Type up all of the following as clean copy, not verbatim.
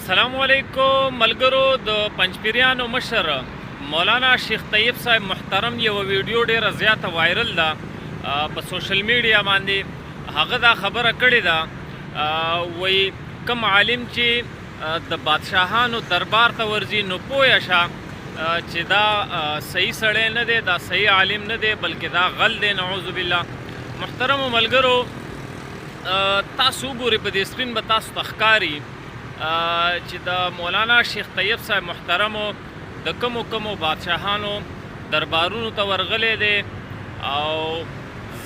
السلام علیکم ملګرو. د پنځپیریانو مشر مولانا شیخ طیب صاحب محترم یو ویډیو ډیره زیاته وایرل ده په سوشل میډیا باندې. هغه دا خبره کړې ده وایي کوم عالم چې د بادشاهانو دربار ته ورځي نو پوه شه چې دا صحیح سړی نه دی، دا صحیح عالم نه دی، بلکې دا غل دی. نعوذ بالله. محترمو ملګرو، تاسو وګورئ په دې سکرین به تاسو ته ښکاري چې د مولانا شیخ طیب صاحب محترمو د کومو بادشاهانو دربارونو ته ورغلی دی او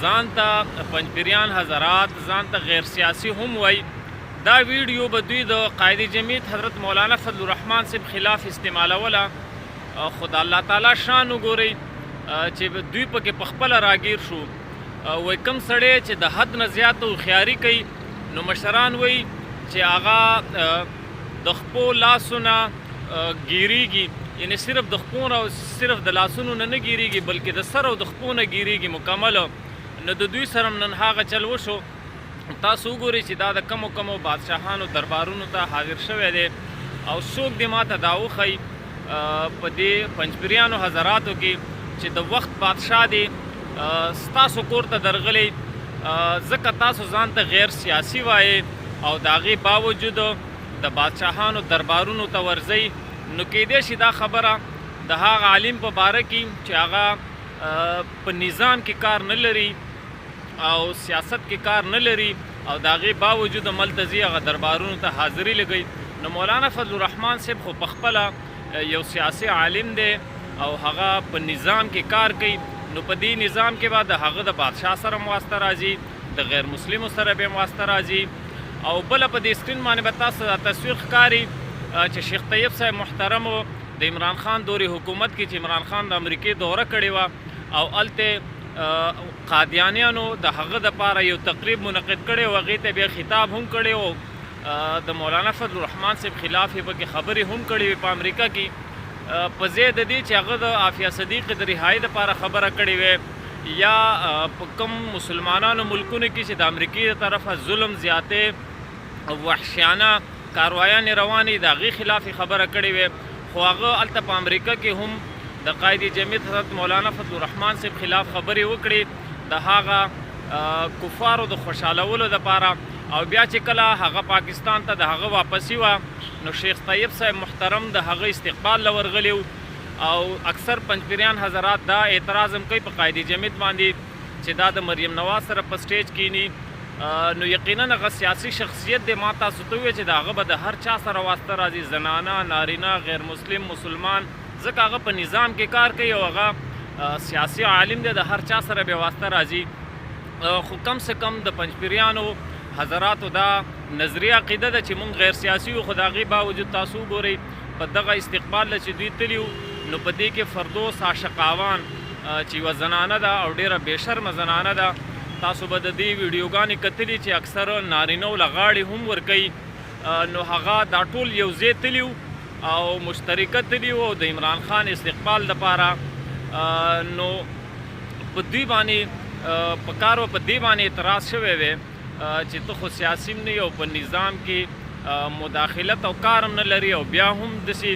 ځان ته پنځپیریان حضرات، ځان ته غیر سیاسي هم وایي. دا ویډیو به دوی د قائد جمعیت حضرت مولانا فضل الرحمن صاحب خلاف استعمالوله. خو د الله تعالی شان وګورئ چې دوی پکې پخپله راګیر شو. وایي کوم سړی چې د حد نه زیاته هوښیاري کوي نو مشران وایي چې هغه د خپو لاسونه ګیریږي، یعنی صرف د خپو او صرف د لاسونو نه ګیریږي بلکې د سر او د خپو نه ګیریږي مکمل. نو د دوی سره نن هغه چل وشو. تاسو وګورئ چې دا د کومو بادشاهانو دربارونو ته حاضر شوی دی او څوک دې ماته دا وښیي په دې پنځپیریانو حضراتو کې چې د وخت بادشاه دی ستاسو کور ته درغلی، ځکه تاسو ځان ته غیر سیاسي وایي او د هغې باوجود د بادشاهانو دربارونو ته ورځئ. نو کیدای شي دا خبره د هغه عالم په باره کې چې هغه په نظام کې کار نه لري او سیاست کې کار نه لري او د هغې باوجود هلته ځي هغه دربارونو ته حاضري لګوي. نو مولانا فضل الرحمن صاحب خو پخپله یو سیاسي عالم دی او هغه په نظام کې کار کوي. نو په دې نظام کې به د هغه د بادشاه سره مواسطه راځي، د غیر مسلمو سره به مواسطه راځي. او بله په دې سکرین باندې به تاسو دا تصویر ښکاري چې شیخ طیب صاحب محترمو د عمران خان دورې حکومت کې چې عمران خان د امریکې دوره کړې وه او هلته قادیانیانو د هغه دپاره یو تقریب منعقد کړی و، هغې ته بیا خطاب هم کړی و، د مولانا فضل الرحمن صاحب خلاف یې پکې خبرې هم کړې وې په امریکا کې، په ځای د دې چې هغه د عافیه صدیق د رهایي دپاره خبره کړې وې یا په کوم مسلمانانو ملکونو کې چې د امریکې د طرفه ظلم زیاتې او وحشیانه کاروایانې روانې د هغې خلاف خبره کړې وې. خو هغه هلته په امریکا کې هم د قائد جمعیت حضرت مولانا فضل الرحمن صاحب خلاف خبرې وکړې د هغه کفارو د خوشحالولو دپاره. او بیا چې کله هغه پاکستان ته د هغه واپسي وه نو شیخ طیب صاحب محترم د هغه استقبال له ورغلي او اکثر پنځپیریان حضرات دا اعتراض هم کوي په قائد جمعیت باندې چې دا د مریم نواز سره په سټیج کینی. نو یقینا هغه سیاسي شخصیت دی. ما تاسو ته وویل چې د هغه به د هر چا سره واسطه راځي، زنانه، نارینه، غیر مسلم، مسلمان، ځکه هغه په نظام کې کار کوي او هغه سیاسي عالم دی، د هر چا سره به واسطه راځي. خو کم سے کم د پنځپیریانو حضراتو دا نظریه عقیده ده چې مونږ غیر سیاسي یو، خو د هغې باوجود تاسو وګورئ په دغه استقبال چې دوی تلي نو په دې کې فردوس عاشقاوان چې یوه زنانه ده او ډېره بېشرمه زنانه ده. تاسو به د دې ویډیوګانې کتلي چې اکثر نارینهو له غاړې هم ورکوي. نو هغه دا ټول یو ځای تلي او مشترکه تلي او د عمران خان استقبال دپاره. نو په دوی باندې په کار په دې باندې اعتراض شوی وی چې ته خو سیاسي هم نه یې او په نظام کې مداخلت او کار هم نه لري او بیا هم داسې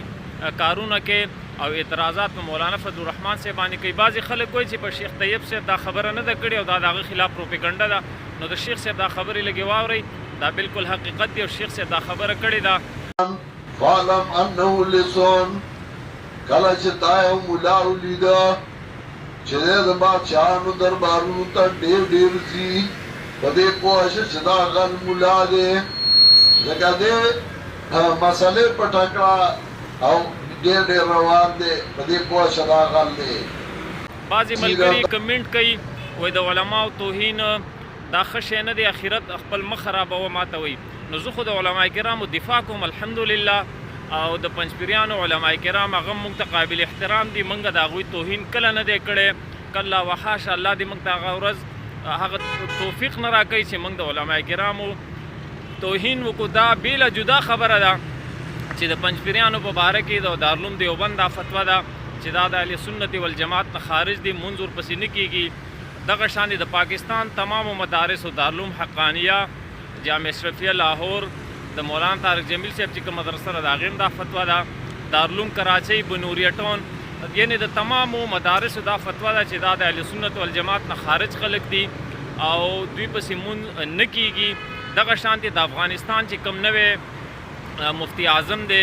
کارونه کې او اعتراضات په مولانا فضل الرحمن صاحب باندې کوي. بعضې خلک وایي چې په شیخ طیب صاحب دا خبره نه ده کړې او دا د هغه خلاف پروپیګنډه ده. نو د شیخ صاحب دا خبرې لږې واورئ، دا بالکل حقیقت دی او شیخ صاحب دا خبره کړې ده. فعلم انه لسون کله چې تا یو ملا ولیده چې دی د بادشاهانو دربارونو ته ډېر ځي، په دې پوه شه چې دا غل ملا دی، ځکه دې مسلې پټه کړه او ډېر روان دی، په دې پوه شه دا غل دی. بعضې ملګري کمنټ کوي وایي د علماو توهین دا ښه شی نه دی، اخرت خپل مخ خرابوه ماته وایي. نو زه خو د علما کرامو دفاع کوم الحمدلله او د پنځپیریانو علما کرام هغه موږ ته قابل احترام دي. موږ د هغوی توهین کله نه دی کړی، کله وحاشه الله دې موږ ته هغه ورځ هغه توفیق نه راکوي چې موږ د علما کرامو توهین وکړو. دا بیله جدا خبره ده چې د پنځپیریانو په باره کې د دارالعلوم دیوبند دا فتوا ده چې دا د اهل سنت والجماعت نه خارج دي، مونځ ورپسې نه کېږي. دغه شان د پاکستان تمامو مدارس و دارالعلوم حقانیه، جامع اشرفیه لاهور، د مولانا طارق جمیل صاحب چې کوم مدرسه ده د هغې هم دا فتوا ده. دارالعلوم کراچۍ بنوریه ټاون یعنې د تمامو مدارسو دا فتوا ده چې دا د اهل سنت والجماعت نه خارج خلک دي او دوی پسې مونځ نه کیږي. دغه شانتې د افغانستان چې کوم نوی مفتی اعظم دی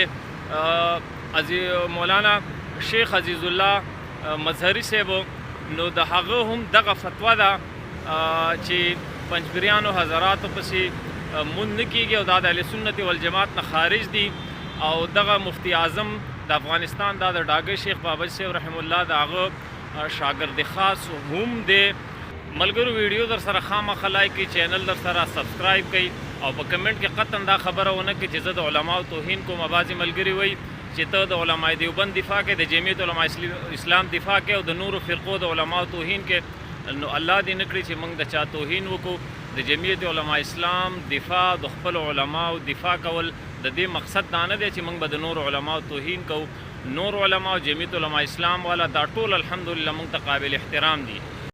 مولانا شیخ عزیز الله مظهری صاحب، نو د هغه هم دغه فتوا ده چې پنجپیریانو حضراتو پسې مونځ نه کیږي او دا د اهل سنت والجماعت نه خارج دي. او دغه مفتی اعظم د افغانستان دا د ډاګر شیخ بابج صاحب رحم الله د هغه شاګرد خاص هم دی. ملګرو ویډیو در سره خامخا لایک کړئ، چینل در سره سبسکرایب کړئ او په کمنټ کې قطعا دا خبره ونه کړئ چې زه د علماو توهین کوم. بعضې ملګري وایي چې ته د علماء دیوبند دفاع کوې، د جمعیت علماء اسلام دفاع کوې او د نورو فرقو د علماو توهین کوې. نو الله دې نه کړي چې موږ د چا توهین وکړو. د جمعیت علماء اسلام دفاع، د خپل علماو دفاع کول د دې مقصد دا نه دی چې موږ به د نورو علماو توهین کوو. نور علماو جمعیت علماء اسلام والا دا ټول الحمدلله موږ ته قابل احترام دي.